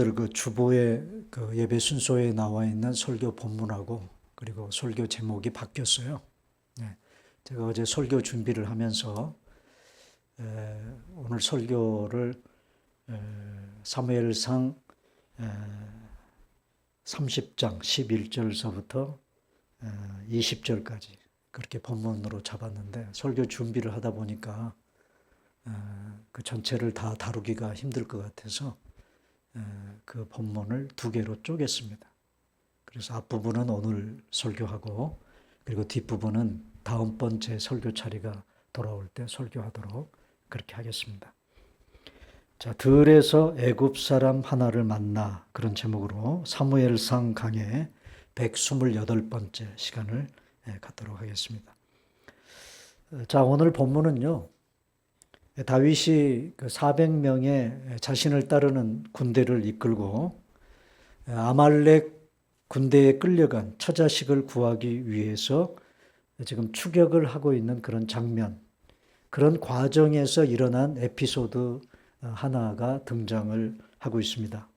여러분들 그 주보에 그 예배 순서에 나와 있는 설교 본문하고 그리고 설교 제목이 바뀌었어요. 네. 제가 어제 설교 준비를 하면서 오늘 설교를 사무엘상 30장 11절서부터 20절까지 그렇게 본문으로 잡았는데 설교 준비를 하다 보니까 그 전체를 다 다루기가 힘들 것 같아서 그 본문을 두 개로 쪼갰습니다. 그래서 앞부분은 오늘 설교하고 그리고 뒷부분은 다음번 제 설교 차례가 돌아올 때 설교하도록 그렇게 하겠습니다. 자, 들에서 애굽 사람 하나를 만나, 그런 제목으로 사무엘상 강의 128번째 시간을 갖도록 하겠습니다. 자, 오늘 본문은요, 다윗이 그 400명의 자신을 따르는 군대를 이끌고 아말렉 군대에 끌려간 처자식을 구하기 위해서 지금 추격을 하고 있는 그런 장면, 그런 과정에서 일어난 에피소드 하나가 등장을 하고 있습니다.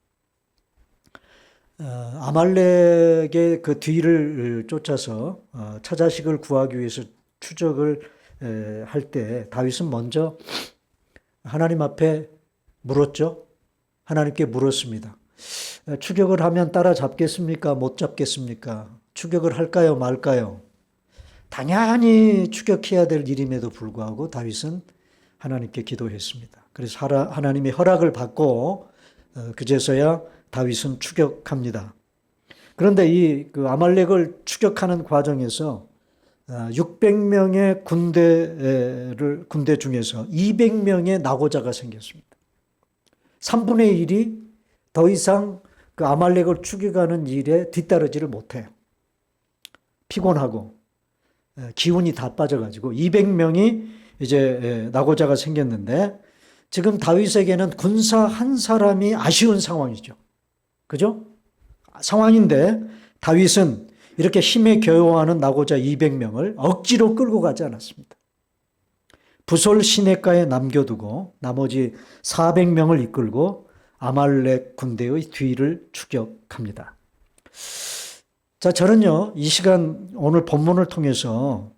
아말렉의 그 뒤를 쫓아서 처자식을 구하기 위해서 추적을 할 때 다윗은 먼저 하나님 앞에 물었죠. 하나님께 물었습니다. 추격을 하면 따라잡겠습니까? 못 잡겠습니까? 추격을 할까요? 말까요? 당연히 추격해야 될 일임에도 불구하고 다윗은 하나님께 기도했습니다. 그래서 하나님의 허락을 받고 그제서야 다윗은 추격합니다. 그런데 이 그 아말렉을 추격하는 과정에서 600명의 군대 중에서 200명의 낙오자가 생겼습니다. 3분의 1이 더 이상 그 아말렉을 추격하는 일에 뒤따르지를 못해요. 피곤하고 기운이 다 빠져가지고 200명이 이제 낙오자가 생겼는데 지금 다윗에게는 군사 한 사람이 아쉬운 상황이죠. 그죠? 상황인데 다윗은 이렇게 힘에 겨워하는 낙오자 200명을 억지로 끌고 가지 않았습니다. 부솔 시냇가에 남겨두고 나머지 400명을 이끌고 아말렉 군대의 뒤를 추격합니다. 자, 저는요, 이 시간 오늘 본문을 통해서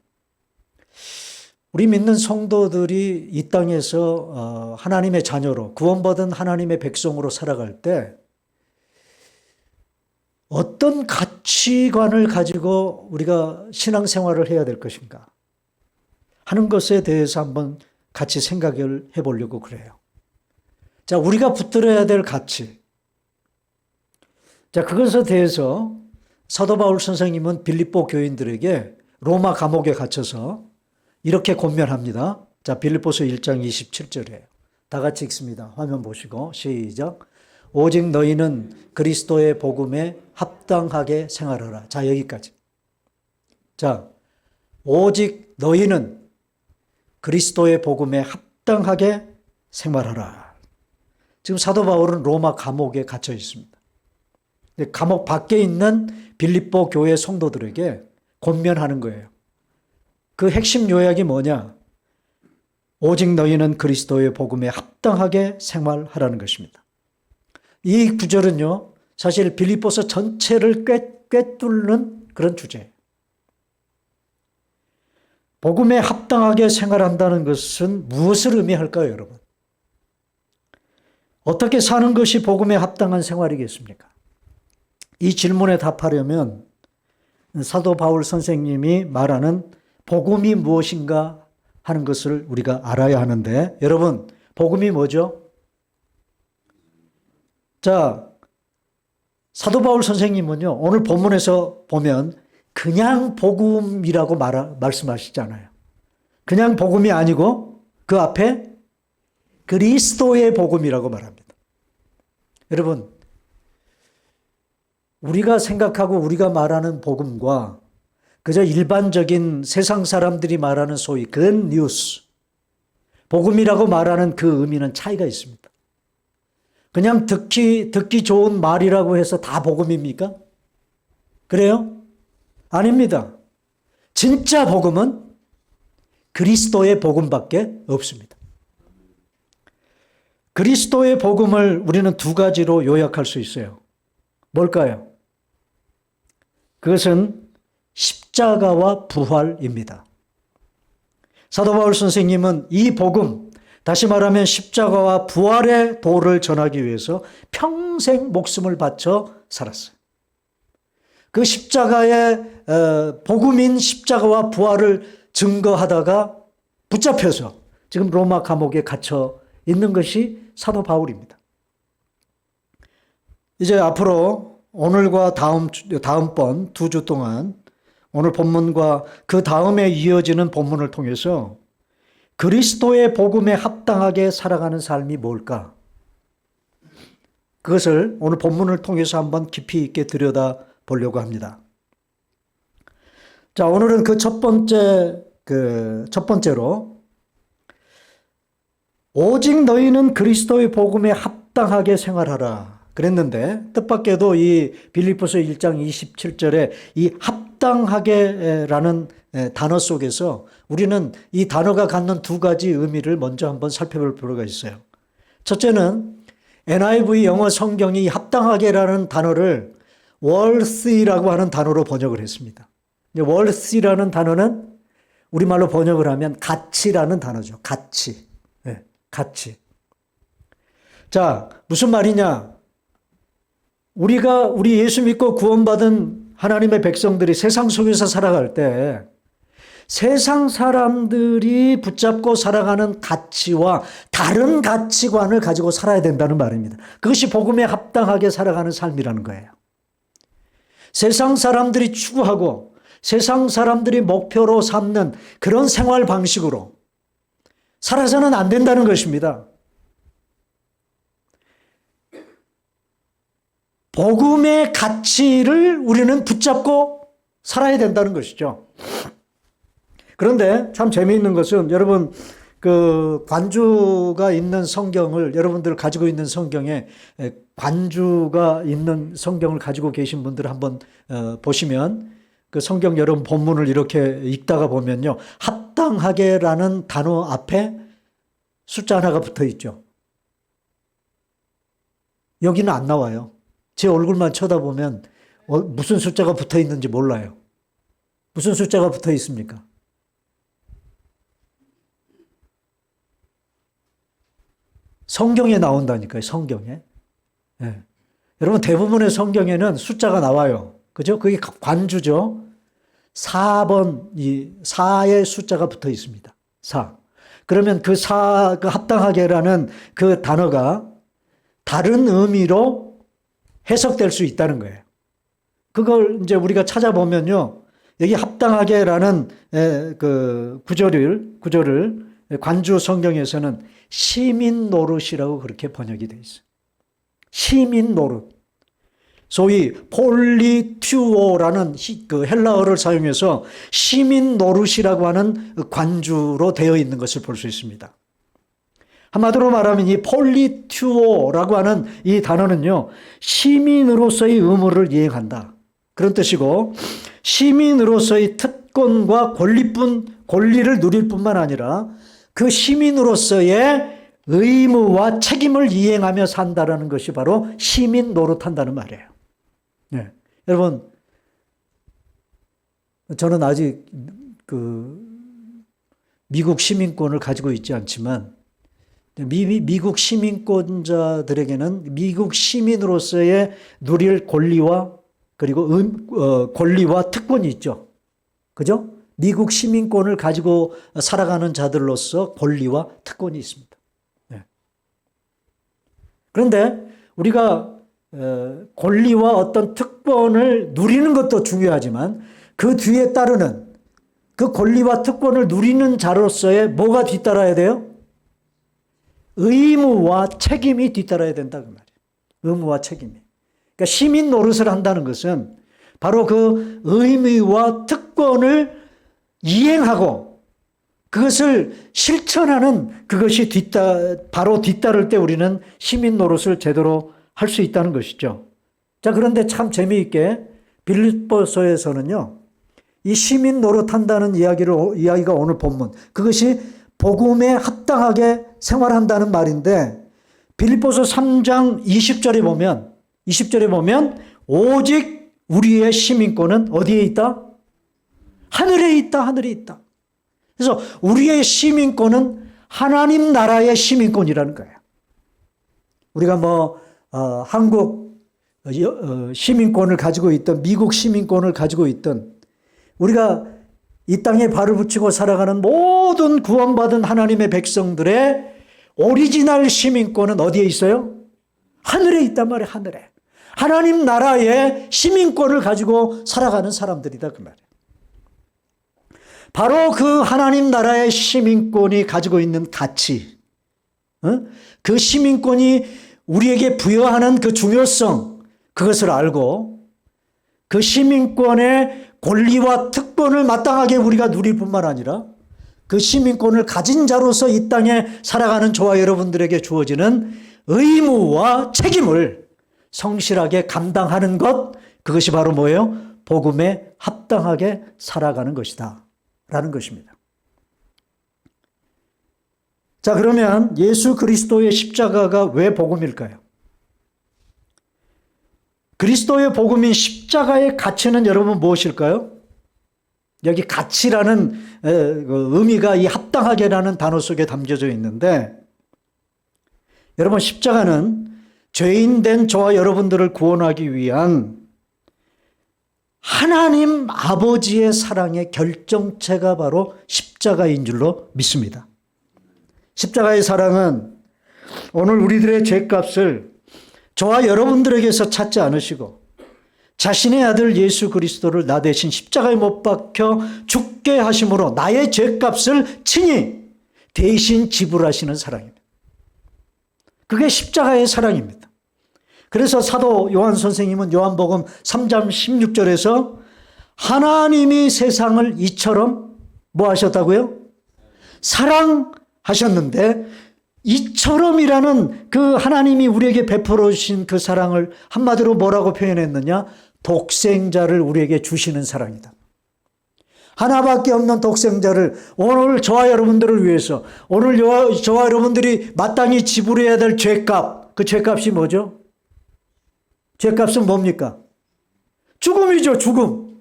우리 믿는 성도들이 이 땅에서 하나님의 자녀로 구원받은 하나님의 백성으로 살아갈 때 어떤 가치관을 가지고 우리가 신앙생활을 해야 될 것인가 하는 것에 대해서 한번 같이 생각을 해보려고 그래요. 자, 우리가 붙들어야 될 가치. 자, 그것에 대해서 사도 바울 선생님은 빌립보 교인들에게 로마 감옥에 갇혀서 이렇게 권면합니다. 자, 빌립보서 1장 27절이에요. 다 같이 읽습니다. 화면 보시고 시작. 오직 너희는 그리스도의 복음에 합당하게 생활하라. 자, 여기까지. 자, 오직 너희는 그리스도의 복음에 합당하게 생활하라. 지금 사도 바울은 로마 감옥에 갇혀 있습니다. 감옥 밖에 있는 빌립보 교회 성도들에게 권면하는 거예요. 그 핵심 요약이 뭐냐? 오직 너희는 그리스도의 복음에 합당하게 생활하라는 것입니다. 이 구절은요, 사실 빌립보서 전체를 꿰뚫는 그런 주제예요. 복음에 합당하게 생활한다는 것은 무엇을 의미할까요, 여러분? 어떻게 사는 것이 복음에 합당한 생활이겠습니까? 이 질문에 답하려면 사도 바울 선생님이 말하는 복음이 무엇인가 하는 것을 우리가 알아야 하는데, 여러분, 복음이 뭐죠? 자, 사도 바울 선생님은요, 오늘 본문에서 보면 그냥 복음이라고 말씀하시잖아요. 그냥 복음이 아니고 그 앞에 그리스도의 복음이라고 말합니다. 여러분, 우리가 생각하고 우리가 말하는 복음과 그저 일반적인 세상 사람들이 말하는 소위 굿뉴스, 복음이라고 말하는 그 의미는 차이가 있습니다. 그냥 듣기 좋은 말이라고 해서 다 복음입니까? 그래요? 아닙니다. 진짜 복음은 그리스도의 복음밖에 없습니다. 그리스도의 복음을 우리는 두 가지로 요약할 수 있어요. 뭘까요? 그것은 십자가와 부활입니다. 사도 바울 선생님은 이 복음, 다시 말하면 십자가와 부활의 도를 전하기 위해서 평생 목숨을 바쳐 살았어요. 그 십자가의 복음인 십자가와 부활을 증거하다가 붙잡혀서 지금 로마 감옥에 갇혀 있는 것이 사도 바울입니다. 이제 앞으로 오늘과 다음번 2주 동안 오늘 본문과 그 다음에 이어지는 본문을 통해서 그리스도의 복음에 합당하게 살아가는 삶이 뭘까? 그것을 오늘 본문을 통해서 한번 깊이 있게 들여다 보려고 합니다. 자, 오늘은 그 첫 번째로 오직 너희는 그리스도의 복음에 합당하게 생활하라 그랬는데, 뜻밖에도 이 빌립보서 1장 27절에 이 합당하게라는 단어 속에서 우리는 이 단어가 갖는 두 가지 의미를 먼저 한번 살펴볼 필요가 있어요. 첫째는 NIV 영어 성경이 합당하게라는 단어를 worthy라고 하는 단어로 번역을 했습니다. worthy라는 단어는 우리말로 번역을 하면 가치라는 단어죠. 가치. 네, 가치. 자, 무슨 말이냐? 우리 예수 믿고 구원받은 하나님의 백성들이 세상 속에서 살아갈 때 세상 사람들이 붙잡고 살아가는 가치와 다른 가치관을 가지고 살아야 된다는 말입니다. 그것이 복음에 합당하게 살아가는 삶이라는 거예요. 세상 사람들이 추구하고 세상 사람들이 목표로 삼는 그런 생활 방식으로 살아서는 안 된다는 것입니다. 복음의 가치를 우리는 붙잡고 살아야 된다는 것이죠. 그런데 참 재미있는 것은 여러분 그 관주가 있는 성경을 여러분들 가지고 있는 성경에 관주가 있는 성경을 가지고 계신 분들 한번 보시면 그 성경 여러분 본문을 이렇게 읽다가 보면요. 합당하게라는 단어 앞에 숫자 하나가 붙어 있죠. 여기는 안 나와요. 제 얼굴만 쳐다보면 무슨 숫자가 붙어 있는지 몰라요. 무슨 숫자가 붙어 있습니까? 성경에 나온다니까요. 성경에. 네. 여러분 대부분의 성경에는 숫자가 나와요. 그죠? 그게 관주죠. 4번, 4의 숫자가 붙어 있습니다. 4. 그러면 그 합당하게라는 그 단어가 다른 의미로 해석될 수 있다는 거예요. 그걸 이제 우리가 찾아보면요. 여기 합당하게라는 그 구절을 관주 성경에서는 시민 노릇이라고 그렇게 번역이 되어 있어요. 시민 노릇. 소위 폴리튜오라는 그 헬라어를 사용해서 시민 노릇이라고 하는 관주로 되어 있는 것을 볼 수 있습니다. 한마디로 말하면 이 폴리튜오라고 하는 이 단어는요, 시민으로서의 의무를 이행한다. 그런 뜻이고, 시민으로서의 특권과 권리를 누릴 뿐만 아니라 그 시민으로서의 의무와 책임을 이행하며 산다라는 것이 바로 시민 노릇한다는 말이에요. 네. 여러분, 저는 아직 미국 시민권을 가지고 있지 않지만 미국 시민권자들에게는 미국 시민으로서의 누릴 권리와 그리고 권리와 특권이 있죠. 그죠? 미국 시민권을 가지고 살아가는 자들로서 권리와 특권이 있습니다. 네. 그런데 우리가 권리와 어떤 특권을 누리는 것도 중요하지만 그 뒤에 따르는 그 권리와 특권을 누리는 자로서의 뭐가 뒤따라야 돼요? 의무와 책임이 뒤따라야 된다 그 말이에요. 의무와 책임이. 그러니까 시민 노릇을 한다는 것은 바로 그 의무와 특권을 이행하고 그것을 실천하는 그것이 바로 뒤따를 때 우리는 시민 노릇을 제대로 할 수 있다는 것이죠. 자, 그런데 참 재미있게 빌립보서에서는요, 이 시민 노릇한다는 이야기가 오늘 본문, 그것이 복음에 합당하게 생활한다는 말인데 빌립보서 3장 20절에 보면 오직 우리의 시민권은 어디에 있다? 하늘에 있다. 하늘에 있다. 그래서 우리의 시민권은 하나님 나라의 시민권이라는 거예요. 우리가 한국 시민권을 가지고 있던, 미국 시민권을 가지고 있던, 우리가 이 땅에 발을 붙이고 살아가는 모든 구원받은 하나님의 백성들의 오리지널 시민권은 어디에 있어요? 하늘에 있단 말이에요. 하늘에. 하나님 나라의 시민권을 가지고 살아가는 사람들이다 그 말이에요. 바로 그 하나님 나라의 시민권이 가지고 있는 가치, 그 시민권이 우리에게 부여하는 그 중요성, 그것을 알고 그 시민권의 권리와 특권을 마땅하게 우리가 누릴 뿐만 아니라 그 시민권을 가진 자로서 이 땅에 살아가는 저와 여러분들에게 주어지는 의무와 책임을 성실하게 감당하는 것, 그것이 바로 뭐예요? 복음에 합당하게 살아가는 것이다 라는 것입니다. 자, 그러면 예수 그리스도의 십자가가 왜 복음일까요? 그리스도의 복음인 십자가의 가치는 여러분 무엇일까요? 여기 가치라는 의미가 이 합당하게라는 단어 속에 담겨져 있는데, 여러분, 십자가는 죄인된 저와 여러분들을 구원하기 위한 하나님 아버지의 사랑의 결정체가 바로 십자가인 줄로 믿습니다. 십자가의 사랑은 오늘 우리들의 죄값을 저와 여러분들에게서 찾지 않으시고 자신의 아들 예수 그리스도를 나 대신 십자가에 못 박혀 죽게 하심으로 나의 죄값을 친히 대신 지불하시는 사랑입니다. 그게 십자가의 사랑입니다. 그래서 사도 요한 선생님은 요한복음 3장 16절에서 하나님이 세상을 이처럼 뭐 하셨다고요? 사랑하셨는데, 이처럼이라는 그 하나님이 우리에게 베풀어 주신 그 사랑을 한마디로 뭐라고 표현했느냐? 독생자를 우리에게 주시는 사랑이다. 하나밖에 없는 독생자를 오늘 저와 여러분들을 위해서, 오늘 저와 여러분들이 마땅히 지불해야 될 죄값, 그 죄값이 뭐죠? 죄값은 뭡니까? 죽음이죠, 죽음.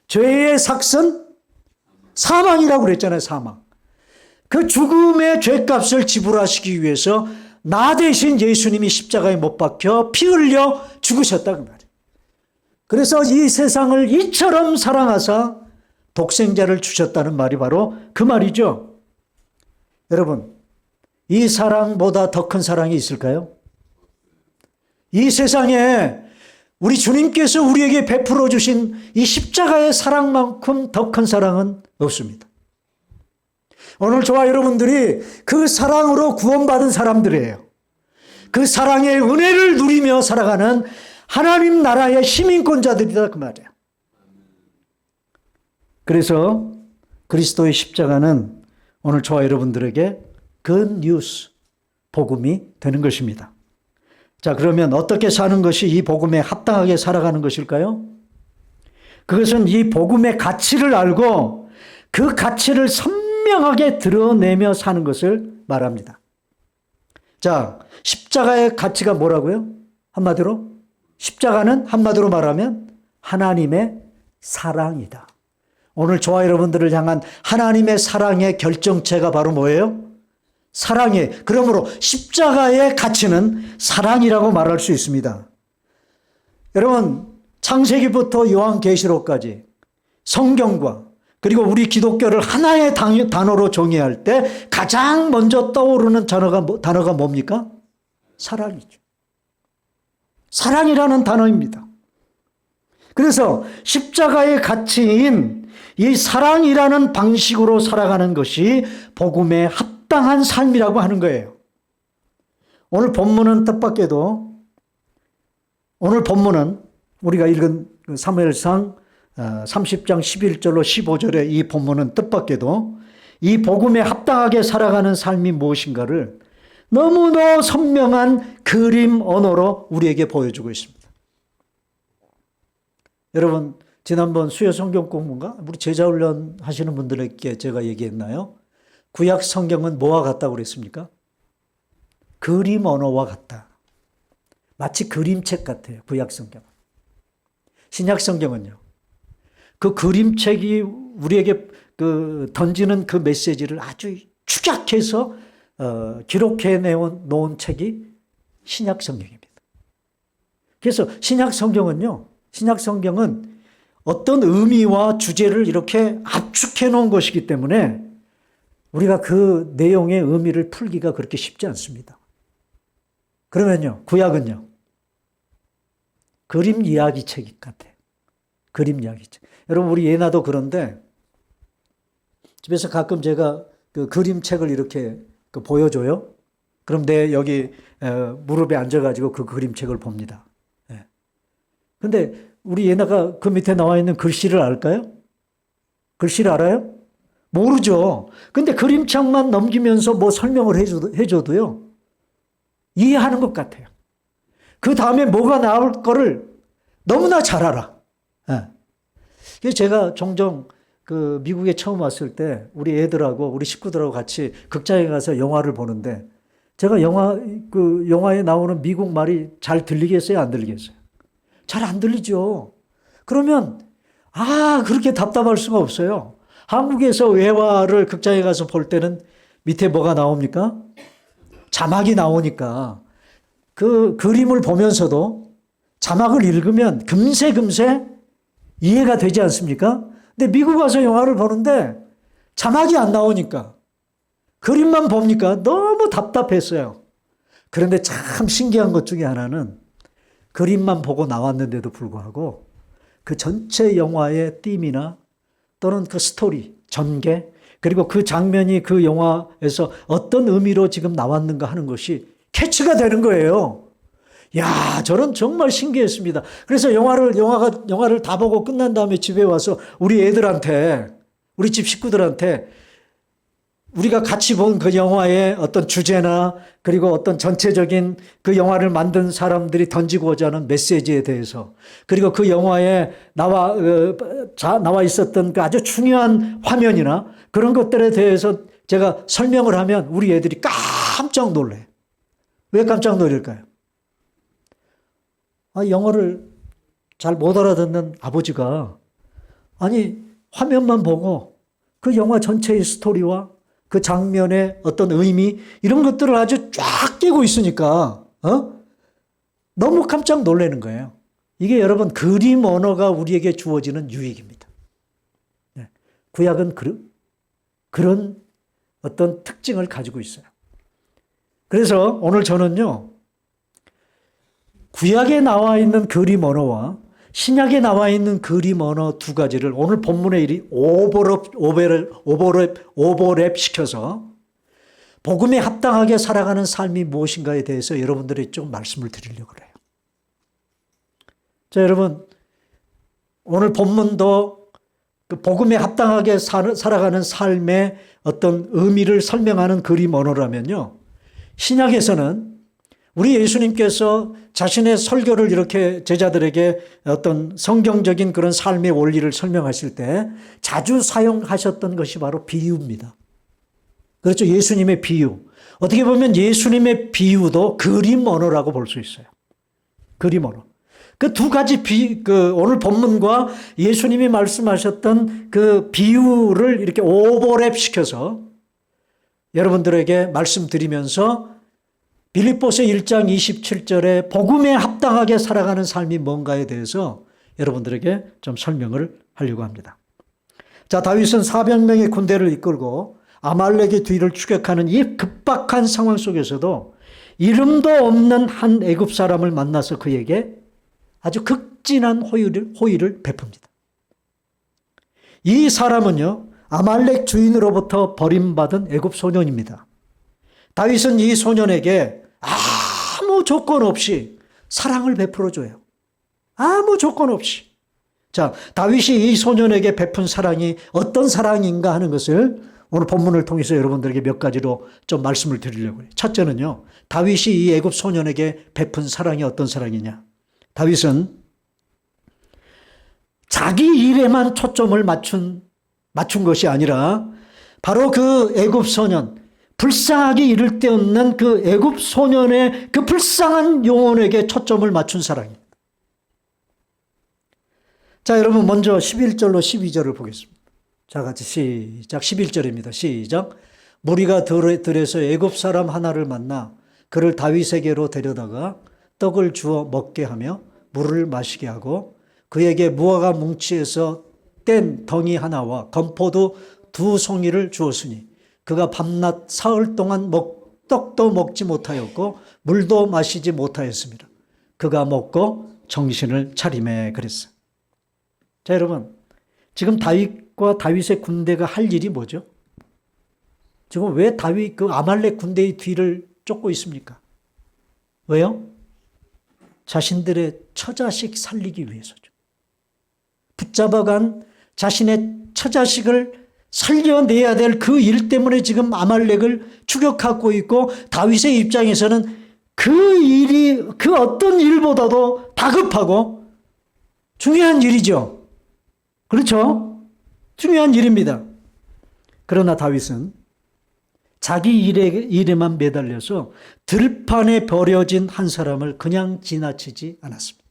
죄의 삭은 사망이라고 그랬잖아요, 사망. 그 죽음의 죄값을 지불하시기 위해서 나 대신 예수님이 십자가에 못 박혀 피 흘려 죽으셨다 그 말이에요. 그래서 이 세상을 이처럼 사랑하사 독생자를 주셨다는 말이 바로 그 말이죠. 여러분, 이 사랑보다 더 큰 사랑이 있을까요? 이 세상에 우리 주님께서 우리에게 베풀어 주신 이 십자가의 사랑만큼 더 큰 사랑은 없습니다. 오늘 저와 여러분들이 그 사랑으로 구원받은 사람들이에요. 그 사랑의 은혜를 누리며 살아가는 하나님 나라의 시민권자들이다 그 말이에요. 그래서 그리스도의 십자가는 오늘 저와 여러분들에게 굿뉴스, 복음이 되는 것입니다. 자, 그러면 어떻게 사는 것이 이 복음에 합당하게 살아가는 것일까요? 그것은 이 복음의 가치를 알고 그 가치를 선명하게 드러내며 사는 것을 말합니다. 자, 십자가의 가치가 뭐라고요? 한마디로? 십자가는 한마디로 말하면 하나님의 사랑이다. 오늘 저와 여러분들을 향한 하나님의 사랑의 결정체가 바로 뭐예요? 사랑이에요. 그러므로 십자가의 가치는 사랑이라고 말할 수 있습니다. 여러분, 창세기부터 요한계시록까지 성경과 그리고 우리 기독교를 하나의 단어로 정의할 때 가장 먼저 떠오르는 단어가 뭡니까? 사랑이죠. 사랑이라는 단어입니다. 그래서 십자가의 가치인 이 사랑이라는 방식으로 살아가는 것이 복음에 합당한 삶이라고 하는 거예요. 오늘 본문은 뜻밖에도, 오늘 본문은 우리가 읽은 사무엘상 30장 11절로 15절의 이 본문은 뜻밖에도 이 복음에 합당하게 살아가는 삶이 무엇인가를 너무나 선명한 그림 언어로 우리에게 보여주고 있습니다. 여러분, 지난번 수요 성경 공부인가? 우리 제자훈련 하시는 분들에게 제가 얘기했나요? 구약 성경은 뭐와 같다고 그랬습니까? 그림 언어와 같다. 마치 그림책 같아요. 구약 성경은. 신약 성경은요. 그 그림책이 우리에게 던지는 그 메시지를 아주 축약해서 기록해 놓은 책이 신약 성경입니다. 그래서 신약 성경은 어떤 의미와 주제를 이렇게 압축해 놓은 것이기 때문에 우리가 그 내용의 의미를 풀기가 그렇게 쉽지 않습니다. 그러면요, 구약은요, 그림 이야기 책 같아요. 그림 이야기 책. 여러분, 우리 예나도 그런데 집에서 가끔 제가 그 그림책을 이렇게 보여줘요. 그럼 내 여기 무릎에 앉아가지고 그 그림책을 봅니다. 근데 우리 예나가 그 밑에 나와 있는 글씨를 알까요? 글씨를 알아요? 모르죠. 근데 그림책만 넘기면서 뭐 설명을 해줘도요, 이해하는 것 같아요. 그 다음에 뭐가 나올 거를 너무나 잘 알아. 그래서 제가 종종 그 미국에 처음 왔을 때 우리 애들하고 우리 식구들하고 같이 극장에 가서 영화를 보는데 제가 영화에 나오는 미국 말이 잘 들리겠어요? 안 들리겠어요? 잘 안 들리죠. 그러면 그렇게 답답할 수가 없어요. 한국에서 외화를 극장에 가서 볼 때는 밑에 뭐가 나옵니까? 자막이 나오니까 그 그림을 보면서도 자막을 읽으면 금세 이해가 되지 않습니까? 근데 미국 와서 영화를 보는데 자막이 안 나오니까 그림만 보니까 너무 답답했어요. 그런데 참 신기한 것 중에 하나는 그림만 보고 나왔는데도 불구하고 그 전체 영화의 띠이나 또는 그 스토리, 전개, 그리고 그 장면이 그 영화에서 어떤 의미로 지금 나왔는가 하는 것이 캐치가 되는 거예요. 야, 저는 정말 신기했습니다. 그래서 영화를 다 보고 끝난 다음에 집에 와서 우리 애들한테, 우리 집 식구들한테 우리가 같이 본 그 영화의 어떤 주제나 그리고 어떤 전체적인 그 영화를 만든 사람들이 던지고자 하는 메시지에 대해서 그리고 그 영화에 나와 있었던 그 아주 중요한 화면이나 그런 것들에 대해서 제가 설명을 하면 우리 애들이 깜짝 놀래요. 왜 깜짝 놀랄까요? 영어를 잘 못 알아듣는 아버지가 화면만 보고 그 영화 전체의 스토리와 그 장면의 어떤 의미 이런 것들을 아주 쫙 깨고 있으니까 너무 깜짝 놀라는 거예요. 이게 여러분 그림 언어가 우리에게 주어지는 유익입니다. 구약은 그런 어떤 특징을 가지고 있어요. 그래서 오늘 저는요, 구약에 나와 있는 그림 언어와 신약에 나와 있는 그림 언어 두 가지를 오늘 본문의 일이 오버랩 시켜서 복음에 합당하게 살아가는 삶이 무엇인가에 대해서 여러분들이 좀 말씀을 드리려고 그래요. 자, 여러분, 오늘 본문도 그 복음에 합당하게 살아가는 삶의 어떤 의미를 설명하는 그림 언어라면요, 신약에서는 우리 예수님께서 자신의 설교를 이렇게 제자들에게 어떤 성경적인 그런 삶의 원리를 설명하실 때 자주 사용하셨던 것이 바로 비유입니다. 그렇죠. 예수님의 비유. 어떻게 보면 예수님의 비유도 그림 언어라고 볼 수 있어요. 그림 언어. 그 두 가지 오늘 본문과 예수님이 말씀하셨던 그 비유를 이렇게 오버랩 시켜서 여러분들에게 말씀드리면서 빌립보서 1장 27절에 복음에 합당하게 살아가는 삶이 뭔가에 대해서 여러분들에게 좀 설명을 하려고 합니다. 자, 다윗은 400명의 군대를 이끌고 아말렉의 뒤를 추격하는 이 급박한 상황 속에서도 이름도 없는 한 애굽 사람을 만나서 그에게 아주 극진한 호의를 베풉니다. 이 사람은요, 아말렉 주인으로부터 버림받은 애굽 소년입니다. 다윗은 이 소년에게 아무 조건 없이 사랑을 베풀어줘요. 아무 조건 없이. 자, 다윗이 이 소년에게 베푼 사랑이 어떤 사랑인가 하는 것을 오늘 본문을 통해서 여러분들에게 몇 가지로 좀 말씀을 드리려고 해요. 첫째는요, 다윗이 이 애굽 소년에게 베푼 사랑이 어떤 사랑이냐. 다윗은 자기 일에만 초점을 맞춘 것이 아니라 바로 그 애굽 소년, 불쌍하기 이를 데 없는 그 애굽 소년의 그 불쌍한 영혼에게 초점을 맞춘 사랑입니다. 자, 여러분 먼저 11절로 12절을 보겠습니다. 자, 같이 시작. 11절입니다. 시작. 무리가 들에서 애굽 사람 하나를 만나 그를 다윗에게로 데려다가 떡을 주어 먹게 하며 물을 마시게 하고 그에게 무화과 뭉치에서 뗀 덩이 하나와 건포도 2송이를 주었으니 그가 밤낮 사흘 동안 떡도 먹지 못하였고 물도 마시지 못하였습니다. 그가 먹고 정신을 차리매 그랬어요. 자, 여러분, 지금 다윗과 다윗의 군대가 할 일이 뭐죠? 지금 왜 다윗 그 아말렉 군대의 뒤를 쫓고 있습니까? 왜요? 자신들의 처자식 살리기 위해서죠. 붙잡아간 자신의 처자식을 살려내야 될 그 일 때문에 지금 아말렉을 추격하고 있고 다윗의 입장에서는 그 일이 그 어떤 일보다도 다급하고 중요한 일이죠. 그렇죠? 중요한 일입니다. 그러나 다윗은 자기 일에만 매달려서 들판에 버려진 한 사람을 그냥 지나치지 않았습니다.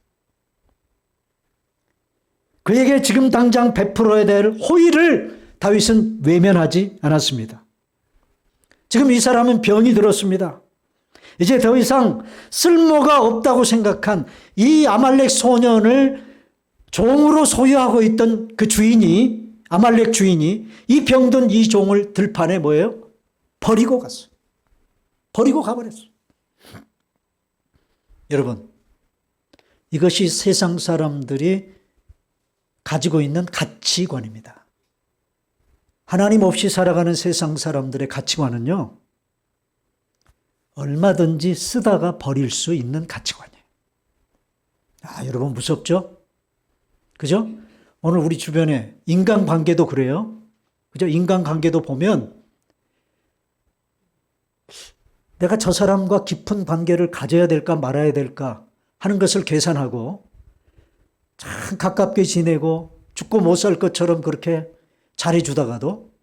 그에게 지금 당장 베풀어야 될 호의를 다윗은 외면하지 않았습니다. 지금 이 사람은 병이 들었습니다. 이제 더 이상 쓸모가 없다고 생각한 이 아말렉 소년을 종으로 소유하고 있던 그 주인이, 아말렉 주인이 이 병든 이 종을 들판에 뭐예요? 버리고 갔어요. 버리고 가버렸어요. 여러분, 이것이 세상 사람들이 가지고 있는 가치관입니다. 하나님 없이 살아가는 세상 사람들의 가치관은요, 얼마든지 쓰다가 버릴 수 있는 가치관이에요. 아, 여러분 무섭죠? 그죠? 오늘 우리 주변에 인간관계도 그래요. 그죠? 인간관계도 보면 내가 저 사람과 깊은 관계를 가져야 될까 말아야 될까 하는 것을 계산하고 참 가깝게 지내고 죽고 못 살 것처럼 그렇게 잘해주다가도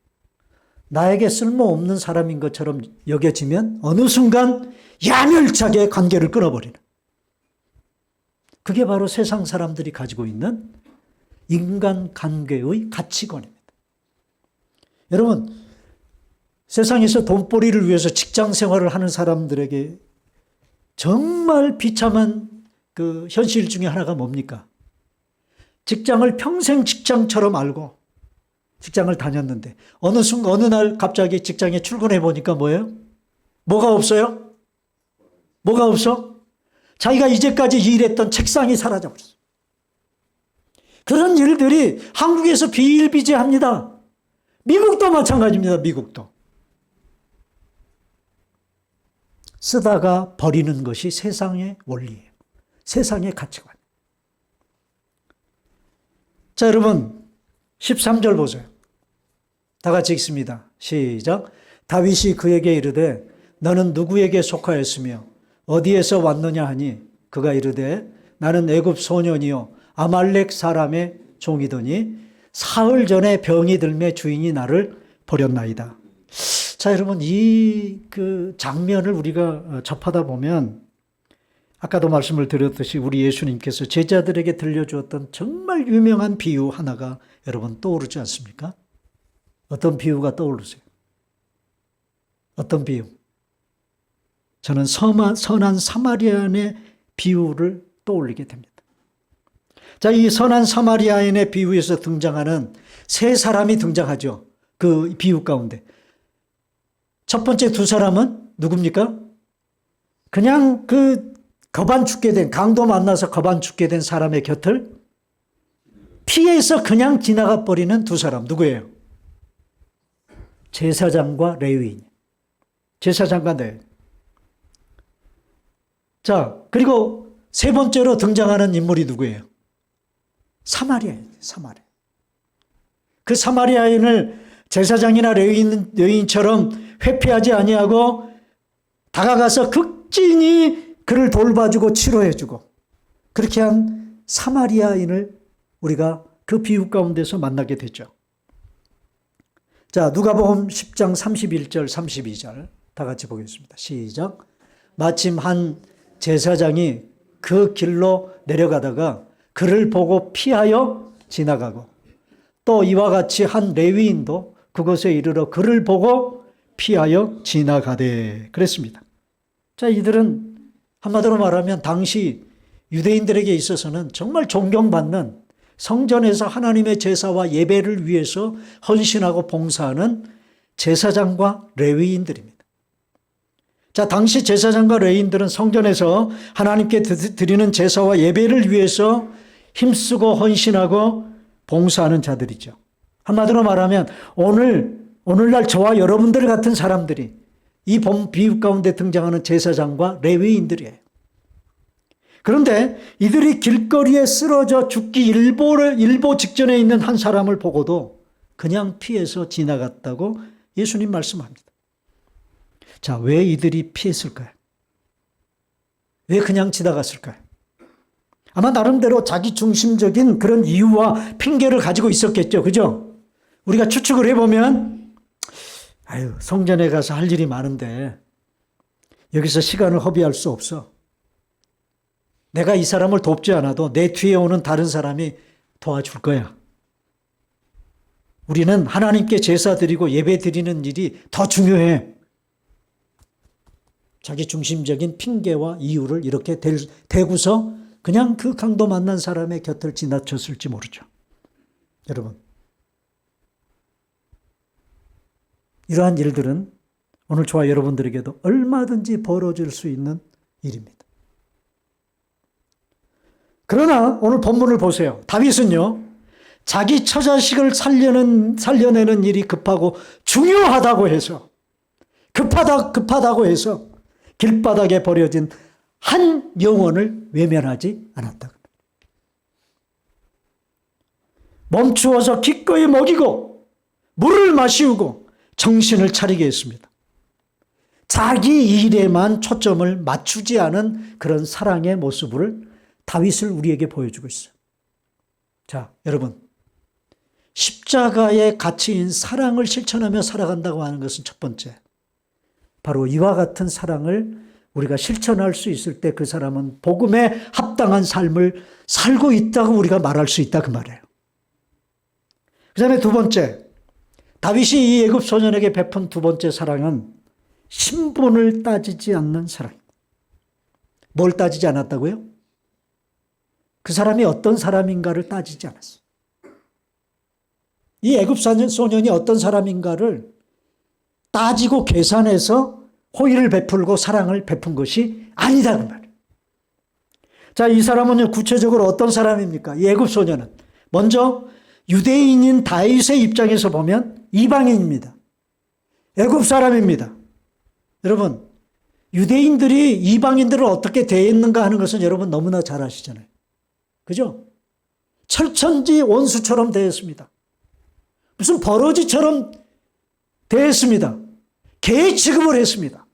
나에게 쓸모없는 사람인 것처럼 여겨지면 어느 순간 야멸차게 관계를 끊어버리는, 그게 바로 세상 사람들이 가지고 있는 인간관계의 가치관입니다. 여러분, 세상에서 돈벌이를 위해서 직장 생활을 하는 사람들에게 정말 비참한 그 현실 중에 하나가 뭡니까? 직장을 평생 직장처럼 알고 직장을 다녔는데 어느 순간 어느 날 갑자기 직장에 출근해 보니까 뭐예요? 뭐가 없어요? 뭐가 없어? 자기가 이제까지 일했던 책상이 사라져 버렸어요. 그런 일들이 한국에서 비일비재합니다. 미국도 마찬가지입니다. 미국도. 쓰다가 버리는 것이 세상의 원리예요. 세상의 가치관. 자, 여러분 13절 보세요. 다 같이 읽습니다. 시작. 다윗이 그에게 이르되 너는 누구에게 속하였으며 어디에서 왔느냐 하니 그가 이르되 나는 애굽 소년이요 아말렉 사람의 종이더니 사흘 전에 병이 들매 주인이 나를 버렸나이다. 자, 여러분 이 그 장면을 우리가 접하다 보면 아까도 말씀을 드렸듯이 우리 예수님께서 제자들에게 들려주었던 정말 유명한 비유 하나가 여러분 떠오르지 않습니까? 어떤 비유가 떠오르세요? 어떤 비유? 저는 선한 사마리아인의 비유를 떠올리게 됩니다. 자, 이 선한 사마리아인의 비유에서 등장하는 세 사람이 등장하죠. 그 비유 가운데. 첫 번째 두 사람은 누굽니까? 그냥 그 겁안 죽게 된, 강도 만나서 겁안 죽게 된 사람의 곁을 피해서 그냥 지나가 버리는 두 사람. 누구예요? 제사장과 레위인. 제사장과 레위인. 자, 그리고 세 번째로 등장하는 인물이 누구예요? 사마리아인. 사마리아. 그 사마리아인을 제사장이나 레위인처럼 회피하지 아니하고 다가가서 극진히 그를 돌봐주고 치료해주고 그렇게 한 사마리아인을 우리가 그 비유 가운데서 만나게 되죠. 자, 누가복음 10장 31절 32절 다 같이 보겠습니다. 시작. 마침 한 제사장이 그 길로 내려가다가 그를 보고 피하여 지나가고 또 이와 같이 한 레위인도 그곳에 이르러 그를 보고 피하여 지나가되 그랬습니다. 자, 이들은 한마디로 말하면 당시 유대인들에게 있어서는 정말 존경받는 성전에서 하나님의 제사와 예배를 위해서 헌신하고 봉사하는 제사장과 레위인들입니다. 자, 당시 제사장과 레위인들은 성전에서 하나님께 드리는 제사와 예배를 위해서 힘쓰고 헌신하고 봉사하는 자들이죠. 한마디로 말하면 오늘날 저와 여러분들 같은 사람들이 이 비유 가운데 등장하는 제사장과 레위인들이에요. 그런데 이들이 길거리에 쓰러져 죽기 일보 직전에 있는 한 사람을 보고도 그냥 피해서 지나갔다고 예수님 말씀합니다. 자, 왜 이들이 피했을까요? 왜 그냥 지나갔을까요? 아마 나름대로 자기 중심적인 그런 이유와 핑계를 가지고 있었겠죠. 그죠? 우리가 추측을 해보면 성전에 가서 할 일이 많은데 여기서 시간을 허비할 수 없어. 내가 이 사람을 돕지 않아도 내 뒤에 오는 다른 사람이 도와줄 거야. 우리는 하나님께 제사 드리고 예배 드리는 일이 더 중요해. 자기 중심적인 핑계와 이유를 이렇게 대고서 그냥 그 강도 만난 사람의 곁을 지나쳤을지 모르죠. 여러분, 이러한 일들은 오늘 저와 여러분들에게도 얼마든지 벌어질 수 있는 일입니다. 그러나 오늘 본문을 보세요. 다윗은요, 자기 처자식을 살려내는 일이 급하고 중요하다고 해서 급하다고 해서 길바닥에 버려진 한 영혼을 외면하지 않았다. 멈추어서 기꺼이 먹이고 물을 마시우고 정신을 차리게 했습니다. 자기 일에만 초점을 맞추지 않은 그런 사랑의 모습을 다윗을 우리에게 보여주고 있어요. 자, 여러분, 십자가의 가치인 사랑을 실천하며 살아간다고 하는 것은 첫 번째, 바로 이와 같은 사랑을 우리가 실천할 수 있을 때 그 사람은 복음에 합당한 삶을 살고 있다고 우리가 말할 수 있다 그 말이에요. 그 다음에 두 번째, 다윗이 이 애굽 소년에게 베푼 두 번째 사랑은 신분을 따지지 않는 사랑입니다. 뭘 따지지 않았다고요? 그 사람이 어떤 사람인가를 따지지 않았어요. 이 애굽 소년이 어떤 사람인가를 따지고 계산해서 호의를 베풀고 사랑을 베푼 것이 아니다 그 말이에요. 자, 이 사람은 구체적으로 어떤 사람입니까? 이 애굽 소년은 먼저 유대인인 다윗의 입장에서 보면 이방인입니다. 애굽 사람입니다. 여러분, 유대인들이 이방인들을 어떻게 대했는가 하는 것은 여러분 너무나 잘 아시잖아요. 그죠? 철천지 원수처럼 대했습니다. 무슨 버러지처럼 대했습니다. 개 취급을 했습니다.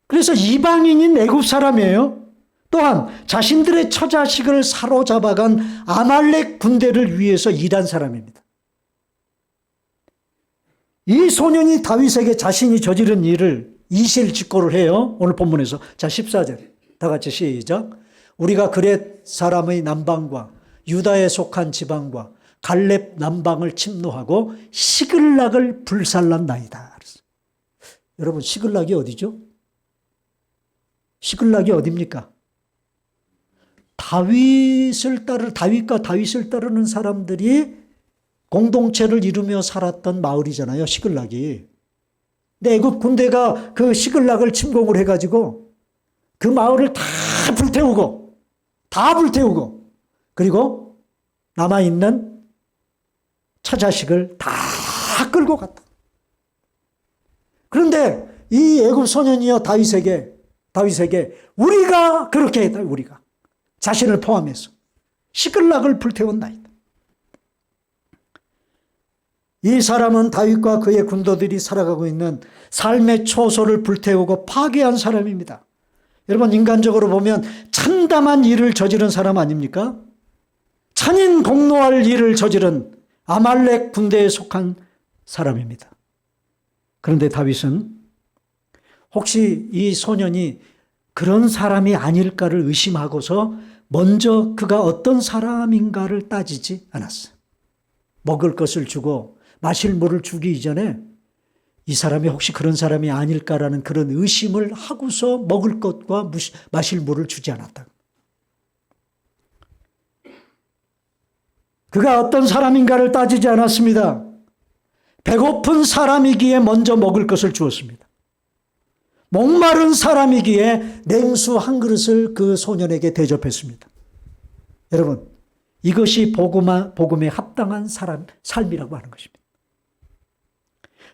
그래서 이방인인 애굽 사람이에요. 또한 자신들의 처자식을 사로잡아간 아말렉 군대를 위해서 일한 사람입니다. 이 소년이 다윗에게 자신이 저지른 일을 이실직고를 해요. 오늘 본문에서. 자, 14절 다 같이 시작. 우리가 그렛 사람의 남방과 유다에 속한 지방과 갈렙 남방을 침노하고 시글락을 불살랐나이다. 여러분, 시글락이 어디죠? 시글락이 어디입니까? 다윗과 다윗을 따르는 사람들이 공동체를 이루며 살았던 마을이잖아요, 시글락이. 근데 애굽 군대가 그 시글락을 침공을 해가지고 그 마을을 다 불태우고 그리고 남아있는 처자식을 다 끌고 갔다. 그런데 이 애굽 소년이여 다윗에게 우리가 그렇게 했다. 우리가 자신을 포함해서 시글락을 불태웠나이다. 이 사람은 다윗과 그의 군도들이 살아가고 있는 삶의 초소를 불태우고 파괴한 사람입니다. 여러분, 인간적으로 보면 참담한 일을 저지른 사람 아닙니까? 큰 공로할 일을 저지른 아말렉 군대에 속한 사람입니다. 그런데 다윗은 혹시 이 소년이 그런 사람이 아닐까를 의심하고서 먼저 그가 어떤 사람인가를 따지지 않았어요. 먹을 것을 주고 마실 물을 주기 이전에 이 사람이 혹시 그런 사람이 아닐까라는 그런 의심을 하고서 먹을 것과 마실 물을 주지 않았다. 그가 어떤 사람인가를 따지지 않았습니다. 배고픈 사람이기에 먼저 먹을 것을 주었습니다. 목마른 사람이기에 냉수 한 그릇을 그 소년에게 대접했습니다. 여러분, 이것이 복음에 합당한 삶이라고 하는 것입니다.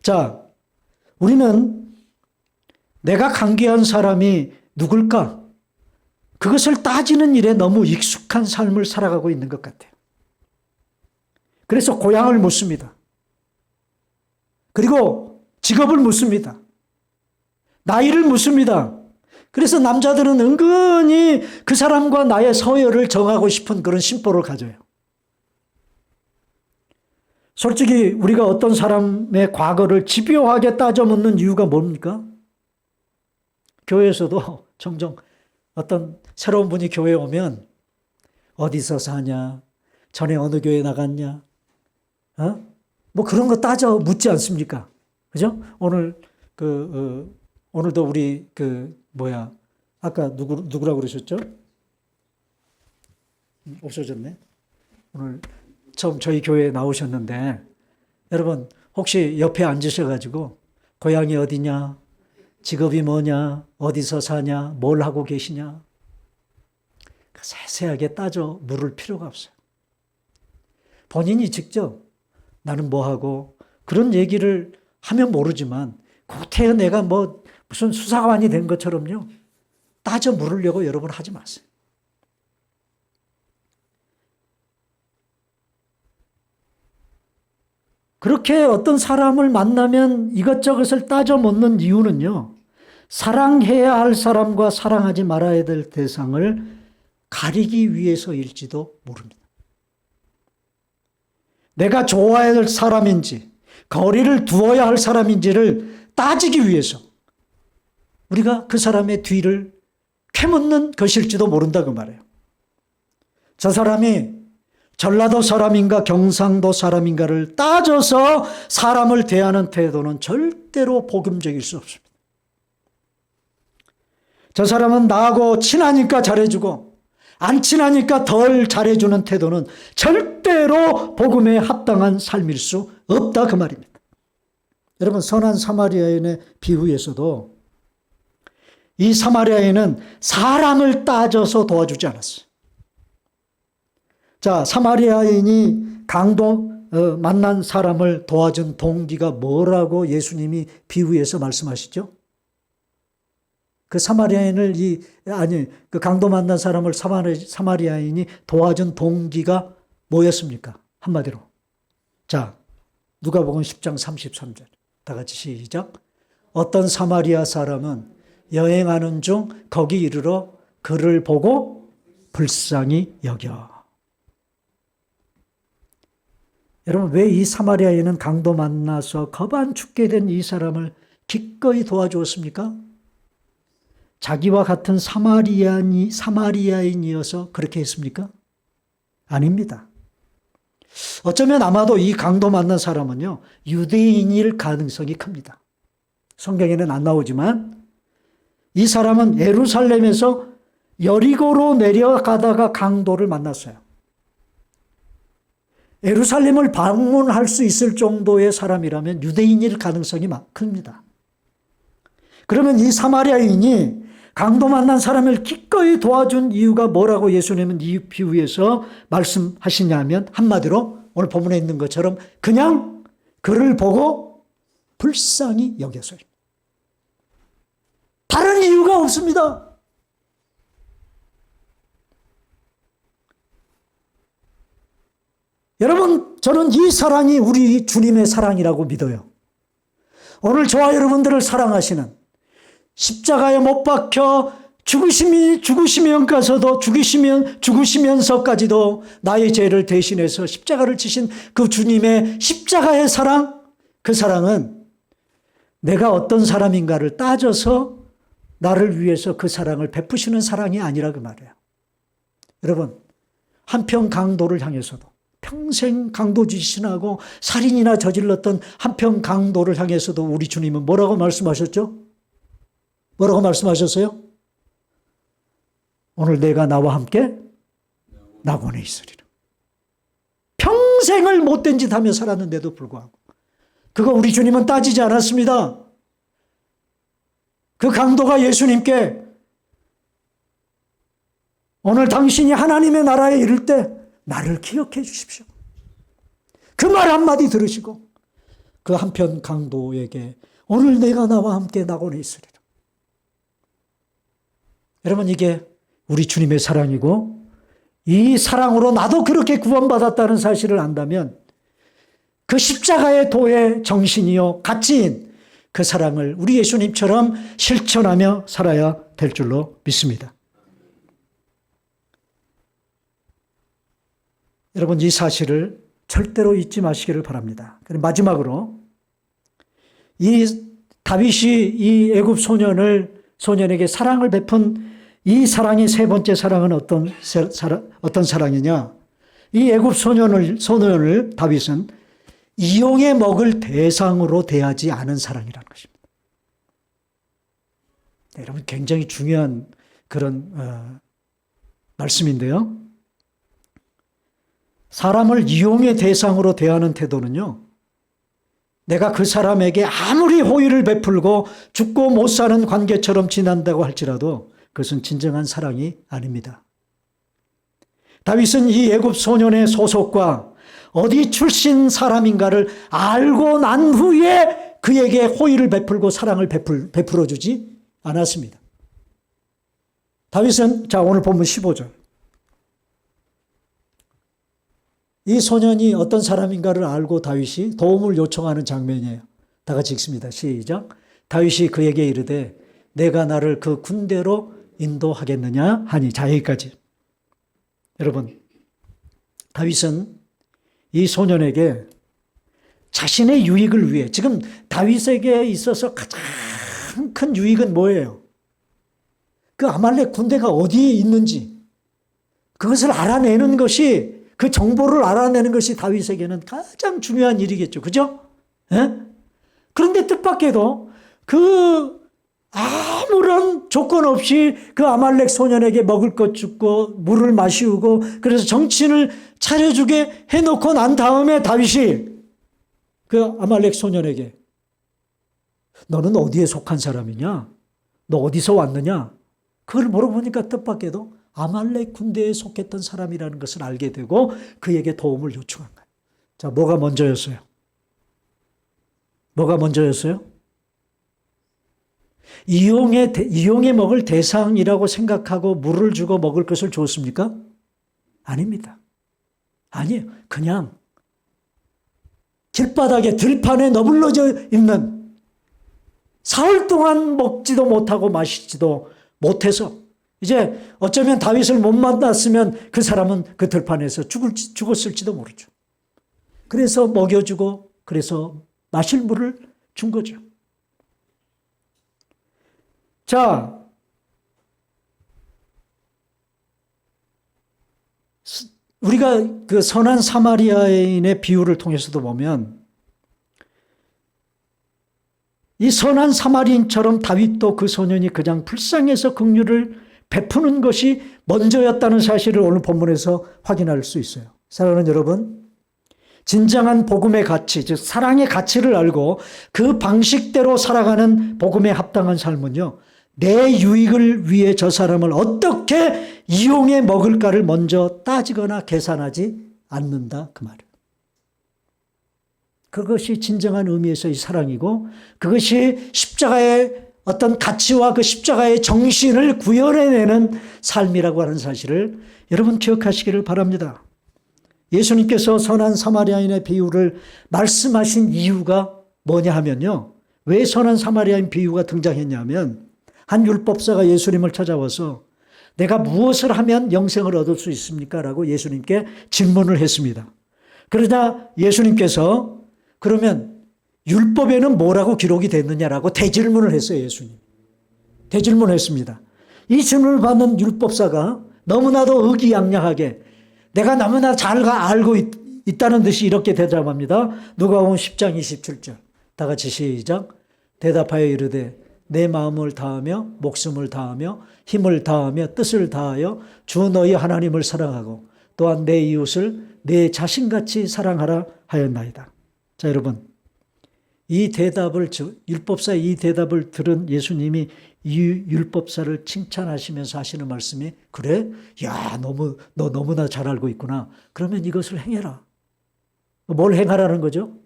자, 우리는 내가 관계한 사람이 누굴까? 그것을 따지는 일에 너무 익숙한 삶을 살아가고 있는 것 같아요. 그래서 고향을 묻습니다. 그리고 직업을 묻습니다. 나이를 묻습니다. 그래서 남자들은 은근히 그 사람과 나의 서열을 정하고 싶은 그런 심보를 가져요. 솔직히 우리가 어떤 사람의 과거를 집요하게 따져 묻는 이유가 뭡니까? 교회에서도 종종 어떤 새로운 분이 교회에 오면 어디서 사냐? 전에 어느 교회 나갔냐? 뭐 그런 거 따져 묻지 않습니까? 그죠? 오늘도 우리 아까 누구라고 그러셨죠? 없어졌네. 오늘 처음 저희 교회에 나오셨는데 여러분 혹시 옆에 앉으셔가지고 고향이 어디냐? 직업이 뭐냐? 어디서 사냐? 뭘 하고 계시냐? 세세하게 따져 물을 필요가 없어요. 본인이 직접 나는 뭐하고 그런 얘기를 하면 모르지만 고태여 내가 무슨 수사관이 된 것처럼요. 따져 물으려고 여러분 하지 마세요. 그렇게 어떤 사람을 만나면 이것저것을 따져 묻는 이유는요. 사랑해야 할 사람과 사랑하지 말아야 될 대상을 가리기 위해서일지도 모릅니다. 내가 좋아해야 할 사람인지 거리를 두어야 할 사람인지를 따지기 위해서 우리가 그 사람의 뒤를 캐묻는 것일지도 모른다 그 말이에요. 저 사람이 전라도 사람인가 경상도 사람인가를 따져서 사람을 대하는 태도는 절대로 복음적일 수 없습니다. 저 사람은 나하고 친하니까 잘해주고 안 친하니까 덜 잘해주는 태도는 절대로 복음에 합당한 삶일 수 없다 그 말입니다. 여러분 선한 사마리아인의 비유에서도 이 사마리아인은 사람을 따져서 도와주지 않았어요. 자, 사마리아인이 강도 만난 사람을 도와준 동기가 뭐라고 예수님이 비유에서 말씀하시죠? 그 사마리아인을 그 강도 만난 사람을 사마리아인이 도와준 동기가 뭐였습니까? 한마디로. 자, 누가복음 10장 33절. 다 같이 시작. 어떤 사마리아 사람은 여행하는 중 거기 이르러 그를 보고 불쌍히 여겨. 여러분, 왜 이 사마리아인은 강도 만나서 겁안 죽게 된 이 사람을 기꺼이 도와주었습니까? 자기와 같은 사마리아인이어서 그렇게 했습니까? 아닙니다. 어쩌면 아마도 이 강도 만난 사람은요, 유대인일 가능성이 큽니다. 성경에는 안 나오지만 이 사람은 예루살렘에서 여리고로 내려가다가 강도를 만났어요. 예루살렘을 방문할 수 있을 정도의 사람이라면 유대인일 가능성이 큽니다. 그러면 이 사마리아인이 강도 만난 사람을 기꺼이 도와준 이유가 뭐라고 예수님은 이 비유에서 말씀하시냐면 한마디로 오늘 본문에 있는 것처럼 그냥 그를 보고 불쌍히 여겨서요. 다른 이유가 없습니다. 여러분, 저는 이 사랑이 우리 주님의 사랑이라고 믿어요. 오늘 저와 여러분들을 사랑하시는 십자가에 못 박혀 죽으시면서까지도 나의 죄를 대신해서 십자가를 지신 그 주님의 십자가의 사랑, 그 사랑은 내가 어떤 사람인가를 따져서 나를 위해서 그 사랑을 베푸시는 사랑이 아니라 그 말이에요. 여러분, 한평 강도를 향해서도 평생 강도짓이나고 살인이나 저질렀던 한평 강도를 향해서도 우리 주님은 뭐라고 말씀하셨죠? 뭐라고 말씀하셨어요? 오늘 내가 나와 함께 낙원에 있으리라. 평생을 못된 짓 하며 살았는데도 불구하고 그거 우리 주님은 따지지 않았습니다. 그 강도가 예수님께 오늘 당신이 하나님의 나라에 이를 때 나를 기억해 주십시오. 그 말 한마디 들으시고 그 한편 강도에게 오늘 내가 나와 함께 낙원에 있으리라. 여러분, 이게 우리 주님의 사랑이고 이 사랑으로 나도 그렇게 구원받았다는 사실을 안다면 그 십자가의 도의 정신이요 가치인 그 사랑을 우리 예수님처럼 실천하며 살아야 될 줄로 믿습니다. 여러분, 이 사실을 절대로 잊지 마시기를 바랍니다. 그리고 마지막으로 이 다윗이 이 애굽 소년에게 사랑을 베푼 이 사랑의 세 번째 사랑은 어떤 사랑이냐? 이 애굽 소년을 다윗은 이용해 먹을 대상으로 대하지 않은 사랑이라는 것입니다. 네, 여러분, 굉장히 중요한 그런 말씀인데요. 사람을 이용의 대상으로 대하는 태도는요, 내가 그 사람에게 아무리 호의를 베풀고 죽고 못 사는 관계처럼 지낸다고 할지라도 그것은 진정한 사랑이 아닙니다. 다윗은 이 애굽 소년의 소속과 어디 출신 사람인가를 알고 난 후에 그에게 호의를 베풀고 사랑을 베풀어 주지 않았습니다. 다윗은 오늘 본문 15절. 이 소년이 어떤 사람인가를 알고 다윗이 도움을 요청하는 장면이에요. 다 같이 읽습니다. 시작. 다윗이 그에게 이르되 내가 나를 그 군대로 인도하겠느냐 하니. 자, 여기까지. 여러분, 다윗은 이 소년에게 자신의 유익을 위해, 지금 다윗에게 있어서 가장 큰 유익은 뭐예요? 그 아말렉 군대가 어디에 있는지 그것을 알아내는 것이, 그 정보를 알아내는 것이 다윗에게는 가장 중요한 일이겠죠. 그죠? 예? 그런데 뜻밖에도 그 아무런 조건 없이 그 아말렉 소년에게 먹을 것 주고 물을 마시우고 그래서 정신을 차려주게 해놓고 난 다음에 다윗이 그 아말렉 소년에게 너는 어디에 속한 사람이냐? 너 어디서 왔느냐? 그걸 물어보니까 뜻밖에도 아말렉 군대에 속했던 사람이라는 것을 알게 되고 그에게 도움을 요청한 거예요. 자, 뭐가 먼저였어요? 뭐가 먼저였어요? 이용해 먹을 대상이라고 생각하고 물을 주고 먹을 것을 줬습니까? 아닙니다. 아니에요. 그냥 길바닥에 들판에 너불러져 있는, 사흘 동안 먹지도 못하고 마시지도 못해서 이제 어쩌면 다윗을 못 만났으면 그 사람은 그 들판에서 죽었을지도 모르죠. 그래서 먹여주고 그래서 마실 물을 준 거죠. 자, 우리가 그 선한 사마리아인의 비유를 통해서도 보면 이 선한 사마리인처럼 다윗도 그 소년이 그냥 불쌍해서 긍휼을 베푸는 것이 먼저였다는 사실을 오늘 본문에서 확인할 수 있어요. 사랑하는 여러분, 진정한 복음의 가치, 즉 사랑의 가치를 알고 그 방식대로 살아가는 복음에 합당한 삶은요, 내 유익을 위해 저 사람을 어떻게 이용해 먹을까를 먼저 따지거나 계산하지 않는다, 그 말이에요. 그것이 진정한 의미에서의 사랑이고 그것이 십자가의 어떤 가치와 그 십자가의 정신을 구현해내는 삶이라고 하는 사실을 여러분 기억하시기를 바랍니다. 예수님께서 선한 사마리아인의 비유를 말씀하신 이유가 뭐냐 하면요, 왜 선한 사마리아인 비유가 등장했냐면 한 율법사가 예수님을 찾아와서 내가 무엇을 하면 영생을 얻을 수 있습니까? 라고 예수님께 질문을 했습니다. 그러자 예수님께서 그러면 율법에는 뭐라고 기록이 됐느냐라고 대질문을 했어요. 예수님. 대질문했습니다. 이 질문을 받는 율법사가 너무나도 의기양양하게 내가 너무나 잘 알고 있다는 듯이 이렇게 대답합니다. 누가복음 10장 27절. 다 같이 시작. 대답하여 이르되 내 마음을 다하며 목숨을 다하며 힘을 다하며 뜻을 다하여 주 너희 하나님을 사랑하고 또한 내 이웃을 내 자신같이 사랑하라 하였나이다. 자, 여러분, 이 대답을 율법사의 이 대답을 들은 예수님이 이 율법사를 칭찬하시면서 하시는 말씀이 그래? 야, 너 너무나 잘 알고 있구나. 그러면 이것을 행해라. 뭘 행하라는 거죠?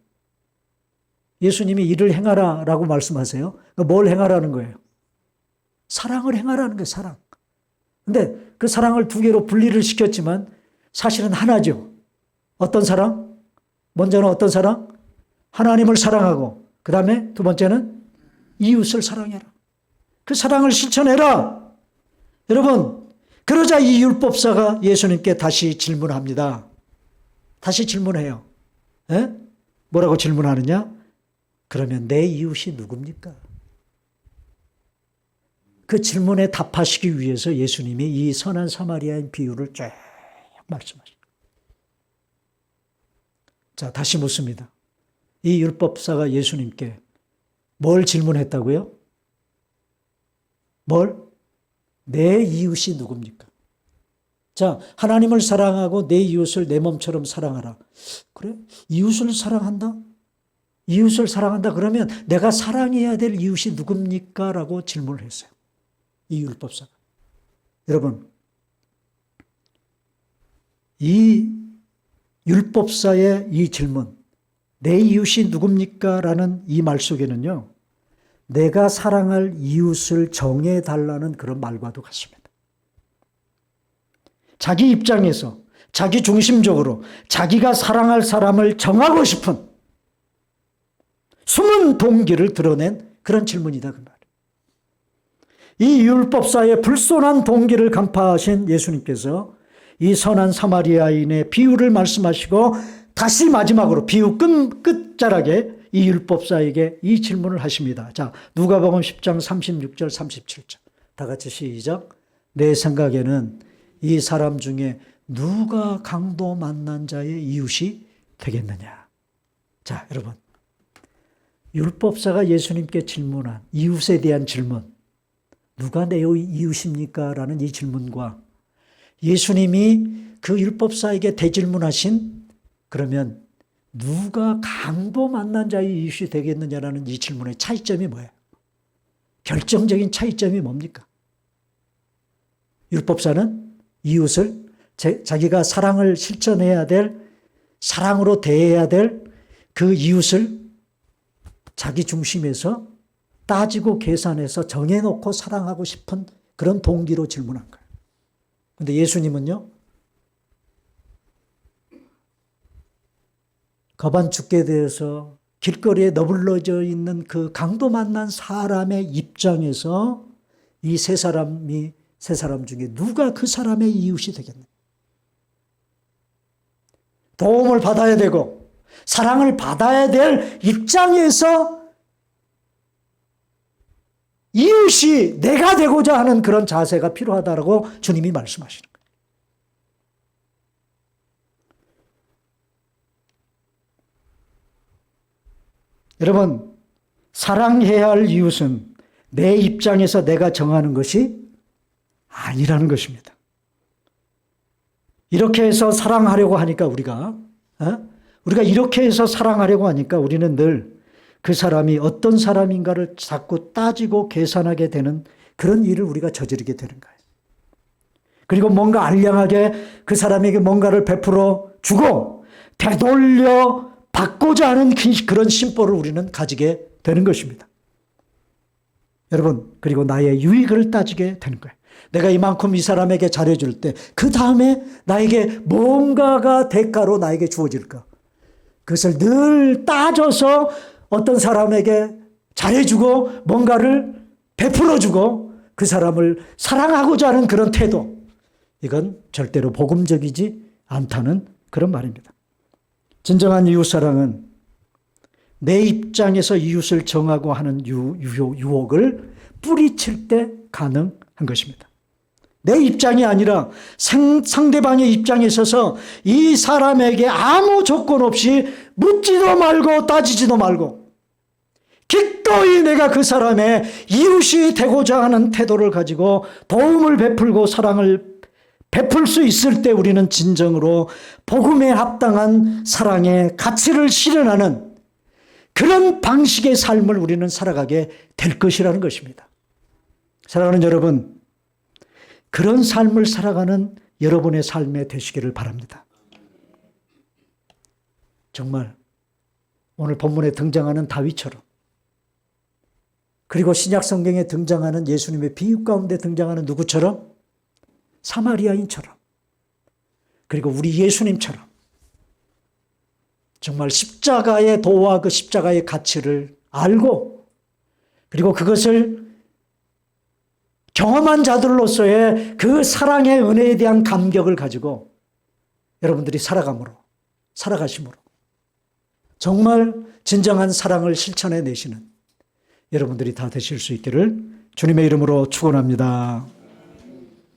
예수님이 이를 행하라라고 말씀하세요. 뭘 행하라는 거예요? 사랑을 행하라는 거예요. 사랑. 근데 그 사랑을 두 개로 분리를 시켰지만 사실은 하나죠. 어떤 사랑? 먼저는 어떤 사랑? 하나님을 사랑하고 그 다음에 두 번째는 이웃을 사랑해라. 그 사랑을 실천해라. 여러분, 그러자 이 율법사가 예수님께 다시 질문합니다. 다시 질문해요. 에? 뭐라고 질문하느냐? 그러면 내 이웃이 누굽니까? 그 질문에 답하시기 위해서 예수님이 이 선한 사마리아인 비유를 쭉 말씀하십니다. 자, 다시 묻습니다. 이 율법사가 예수님께 뭘 질문했다고요? 뭘? 내 이웃이 누굽니까? 자, 하나님을 사랑하고 내 이웃을 내 몸처럼 사랑하라. 그래? 이웃을 사랑한다? 이웃을 사랑한다 그러면 내가 사랑해야 될 이웃이 누굽니까? 라고 질문을 했어요. 이 율법사가. 여러분, 이 율법사의 이 질문, 내 이웃이 누굽니까? 라는 이 말 속에는요, 내가 사랑할 이웃을 정해달라는 그런 말과도 같습니다. 자기 입장에서, 자기 중심적으로 자기가 사랑할 사람을 정하고 싶은 숨은 동기를 드러낸 그런 질문이다 그 말이에요. 이 율법사의 불손한 동기를 간파하신 예수님께서 이 선한 사마리아인의 비유를 말씀하시고 다시 마지막으로 비유 끝자락에 이 율법사에게 이 질문을 하십니다. 자, 누가복음 10장 36절 37절 다 같이 시작. 내 생각에는 이 사람 중에 누가 강도 만난 자의 이웃이 되겠느냐. 자, 여러분, 율법사가 예수님께 질문한 이웃에 대한 질문, 누가 내 이웃입니까? 라는 이 질문과 예수님이 그 율법사에게 대질문하신 그러면 누가 강도 만난 자의 이웃이 되겠느냐라는 이 질문의 차이점이 뭐예요? 결정적인 차이점이 뭡니까? 율법사는 이웃을 자기가 사랑을 실천해야 될, 사랑으로 대해야 될 그 이웃을 자기 중심에서 따지고 계산해서 정해놓고 사랑하고 싶은 그런 동기로 질문한 거예요. 그런데 예수님은요, 거반죽게 되어서 길거리에 너불러져 있는 그 강도 만난 사람의 입장에서 이 세 사람 중에 누가 그 사람의 이웃이 되겠느냐. 도움을 받아야 되고 사랑을 받아야 될 입장에서 이웃이 내가 되고자 하는 그런 자세가 필요하다라고 주님이 말씀하시는 거예요. 여러분, 사랑해야 할 이웃은 내 입장에서 내가 정하는 것이 아니라는 것입니다. 이렇게 해서 사랑하려고 하니까 우리가 이렇게 해서 사랑하려고 하니까 우리는 늘 그 사람이 어떤 사람인가를 자꾸 따지고 계산하게 되는 그런 일을 우리가 저지르게 되는 거예요. 그리고 뭔가 알량하게 그 사람에게 뭔가를 베풀어 주고 되돌려 받고자 하는 그런 심보를 우리는 가지게 되는 것입니다. 여러분, 그리고 나의 유익을 따지게 되는 거예요. 내가 이만큼 이 사람에게 잘해줄 때 그 다음에 나에게 뭔가가 대가로 나에게 주어질까? 그것을 늘 따져서 어떤 사람에게 잘해주고 뭔가를 베풀어주고 그 사람을 사랑하고자 하는 그런 태도, 이건 절대로 복음적이지 않다는 그런 말입니다. 진정한 이웃사랑은 내 입장에서 이웃을 정하고 하는 유혹을 뿌리칠 때 가능한 것입니다. 내 입장이 아니라 상대방의 입장에 서서 이 사람에게 아무 조건 없이 묻지도 말고 따지지도 말고 기꺼이 내가 그 사람의 이웃이 되고자 하는 태도를 가지고 도움을 베풀고 사랑을 베풀 수 있을 때 우리는 진정으로 복음에 합당한 사랑의 가치를 실현하는 그런 방식의 삶을 우리는 살아가게 될 것이라는 것입니다. 사랑하는 여러분, 그런 삶을 살아가는 여러분의 삶에 되시기를 바랍니다. 정말 오늘 본문에 등장하는 다윗처럼, 그리고 신약 성경에 등장하는 예수님의 비유 가운데 등장하는 누구처럼? 사마리아인처럼, 그리고 우리 예수님처럼 정말 십자가의 도와 그 십자가의 가치를 알고, 그리고 그것을 경험한 자들로서의 그 사랑의 은혜에 대한 감격을 가지고 여러분들이 살아가심으로 정말 진정한 사랑을 실천해 내시는 여러분들이 다 되실 수 있기를 주님의 이름으로 축원합니다.